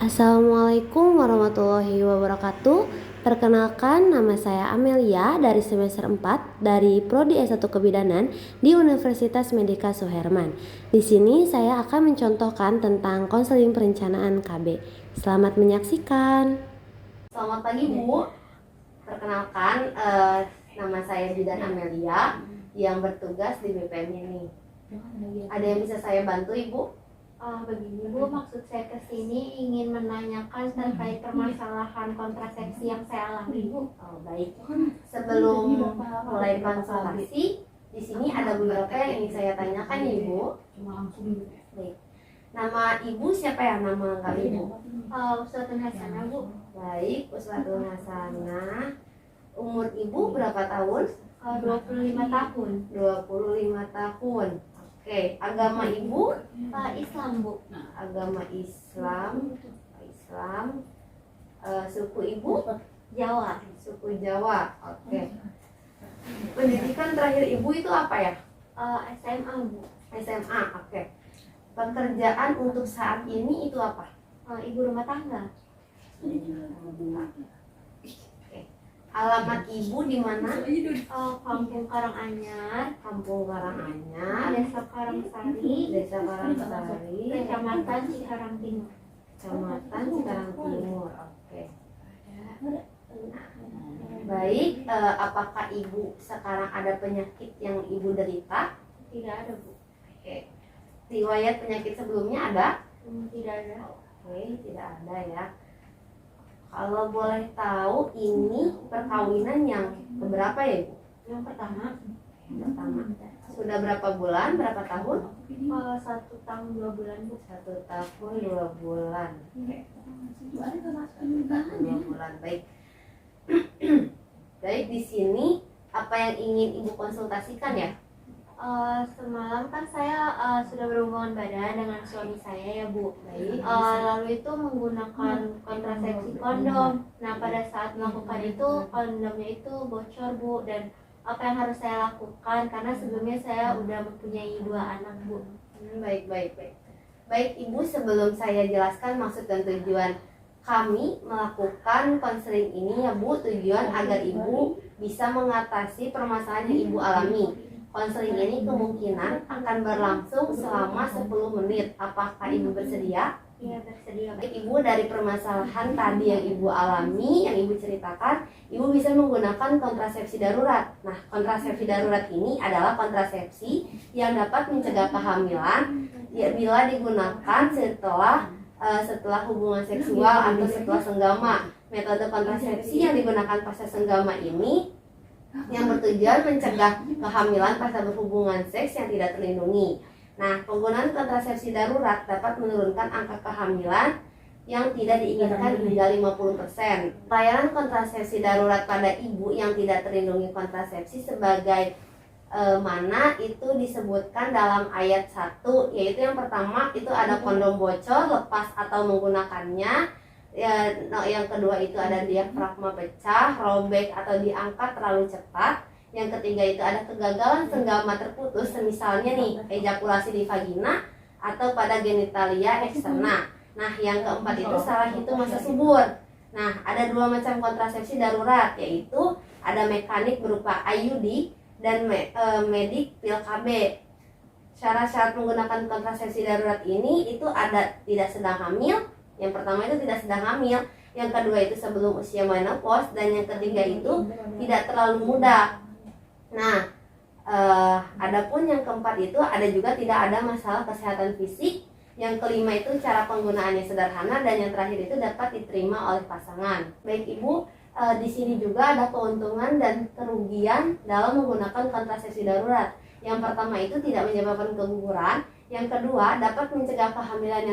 Assalamualaikum warahmatullahi wabarakatuh. Perkenalkan, nama saya Amelia dari semester 4 dari Prodi S1 Kebidanan di Universitas Medika Suherman. Di sini saya akan mencontohkan tentang konseling perencanaan KB. Selamat menyaksikan. Selamat pagi Bu. Perkenalkan, nama saya Bidan Amelia yang bertugas di BPM ini. Ada yang bisa saya bantu Ibu? Begini Bu, maksud saya kesini ingin menanyakan terkait permasalahan kontrasepsi yang saya alami Bu. Oh, baik. Sebelum mulai konsultasi, di sini ada beberapa yang ingin saya tanyakan Ibu. Baik. Nama Ibu siapa ya, nama lengkap Ibu? Uswatun Hasanah Bu. Baik, Uswatun Hasanah. Umur Ibu berapa tahun? 25 tahun. 25 tahun. Oke, agama Ibu? Islam Bu. Agama Islam. Suku Ibu? Jawa. Suku Jawa. Oke. Pendidikan terakhir Ibu itu apa ya? SMA Bu. SMA. Oke. Pekerjaan untuk saat ini itu apa? Ibu rumah tangga. Oke. Alamat Ibu di mana? Kampung Karanganyar, Kampung Karanganyar, Desa Karangsari, Desa Karangsari, Kecamatan Cikarang Timur. Kecamatan Cikarang Timur. Oke. Baik, apakah Ibu sekarang ada penyakit yang Ibu derita? Tidak ada Bu. Oke. Riwayat penyakit sebelumnya ada? Tidak ada. Oke, tidak ada ya. Kalau boleh tahu, ini perkawinan yang keberapa ya Ibu? Yang pertama. Sudah berapa bulan, berapa tahun? 1 tahun 2 bulan Bu. 1 tahun 2 bulan. 2 bulan, baik. Baik, di sini apa yang ingin Ibu konsultasikan ya? Semalam kan saya sudah berhubungan badan dengan suami saya ya Bu. Baik. Lalu itu menggunakan kontrasepsi kondom. Nah pada saat melakukan itu kondomnya itu bocor Bu, dan apa yang harus saya lakukan karena sebelumnya saya udah mempunyai 2 anak Bu. Baik. Baik Ibu, sebelum saya jelaskan maksud dan tujuan kami melakukan konseling ini ya Bu, tujuan agar Ibu bisa mengatasi permasalahan yang Ibu alami. Konseling ini kemungkinan akan berlangsung selama 10 menit. Apakah Ibu bersedia? Iya bersedia. Ibu, dari permasalahan tadi yang Ibu alami, yang Ibu ceritakan, Ibu bisa menggunakan kontrasepsi darurat. Nah, kontrasepsi darurat ini adalah kontrasepsi yang dapat mencegah kehamilan ya, bila digunakan setelah hubungan seksual atau setelah senggama. Metode kontrasepsi yang digunakan pasca senggama ini yang bertujuan mencegah kehamilan pasca berhubungan seks yang tidak terlindungi. Nah, penggunaan kontrasepsi darurat dapat menurunkan angka kehamilan yang tidak diinginkan hingga 50%. Pelayanan kontrasepsi darurat pada ibu yang tidak terlindungi kontrasepsi sebagai mana itu disebutkan dalam ayat 1, yaitu yang pertama itu ada kondom bocor, lepas atau menggunakannya. Ya, yang kedua itu ada diafragma pecah, robek atau diangkat terlalu cepat. Yang ketiga itu ada kegagalan senggama terputus, misalnya nih ejakulasi di vagina atau pada genitalia eksterna. Nah, yang keempat itu salah hitung masa subur. Nah, ada 2 macam kontrasepsi darurat, yaitu ada mekanik berupa IUD dan medik pil KB. Syarat-syarat menggunakan kontrasepsi darurat ini itu ada tidak sedang hamil. Yang pertama itu tidak sedang hamil, yang kedua itu sebelum usia menopause, dan yang ketiga itu tidak terlalu muda. Nah, adapun yang keempat itu ada juga tidak ada masalah kesehatan fisik. Yang kelima itu cara penggunaannya sederhana, dan yang terakhir itu dapat diterima oleh pasangan. Baik Ibu, di sini juga ada keuntungan dan kerugian dalam menggunakan kontrasepsi darurat. Yang pertama itu tidak menyebabkan keguguran. Yang kedua, dapat mencegah kehamilan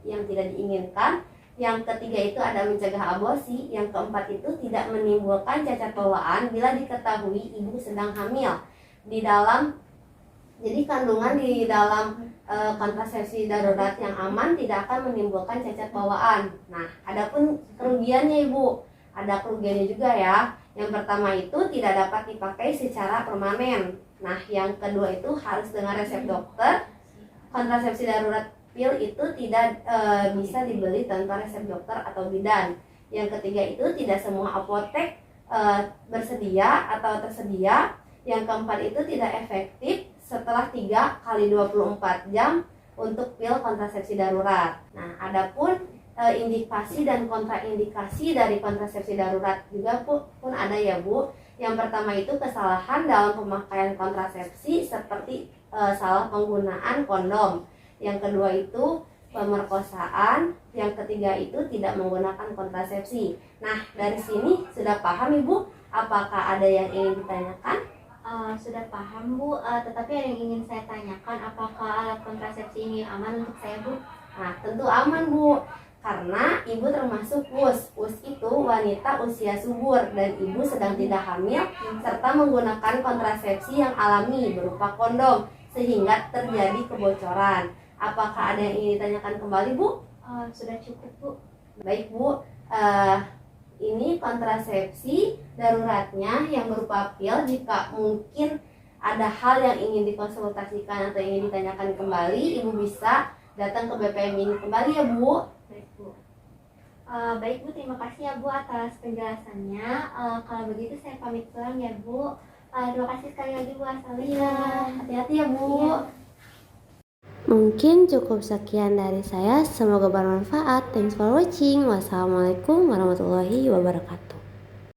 yang tidak diinginkan. Yang ketiga itu ada mencegah aborsi. Yang keempat itu tidak menimbulkan cacat bawaan bila diketahui ibu sedang hamil. Jadi kandungan di dalam kontrasepsi darurat yang aman tidak akan menimbulkan cacat bawaan. Nah, adapun kerugiannya Ibu, ada kerugiannya juga ya. Yang pertama itu tidak dapat dipakai secara permanen. Nah, yang kedua itu harus dengan resep dokter. Kontrasepsi darurat pil itu tidak bisa dibeli tanpa resep dokter atau bidan. Yang ketiga itu tidak semua apotek bersedia atau tersedia. Yang keempat itu tidak efektif setelah 3 kali 24 jam untuk pil kontrasepsi darurat. Nah, adapun indikasi dan kontraindikasi dari kontrasepsi darurat juga pun ada ya Bu. Yang pertama itu kesalahan dalam pemakaian kontrasepsi seperti salah penggunaan kondom. Yang kedua itu pemerkosaan. Yang ketiga itu tidak menggunakan kontrasepsi. Nah, dari sini sudah paham Ibu? Apakah ada yang ingin ditanyakan? Sudah paham Bu, tetapi ada yang ingin saya tanyakan, apakah alat kontrasepsi ini aman untuk saya Bu? Nah, tentu aman Bu, karena Ibu termasuk WUS. WUS itu wanita usia subur dan Ibu sedang tidak hamil serta menggunakan kontrasepsi yang alami berupa kondom sehingga terjadi kebocoran. Apakah ada yang ingin ditanyakan kembali Bu? Sudah cukup Bu. Baik Bu, ini kontrasepsi daruratnya yang berupa pil. Jika mungkin ada hal yang ingin dikonsultasikan atau ingin ditanyakan kembali, Ibu bisa datang ke BPM ini kembali ya Bu. Baik Bu. Baik Bu, terima kasih ya Bu atas penjelasannya. Kalau begitu saya pamit pulang ya Bu. Terima kasih sekali lagi Bu Asali. Iya, hati-hati ya Bu. Iya. Mungkin cukup sekian dari saya, semoga bermanfaat. Thanks for watching. Wassalamualaikum warahmatullahi wabarakatuh.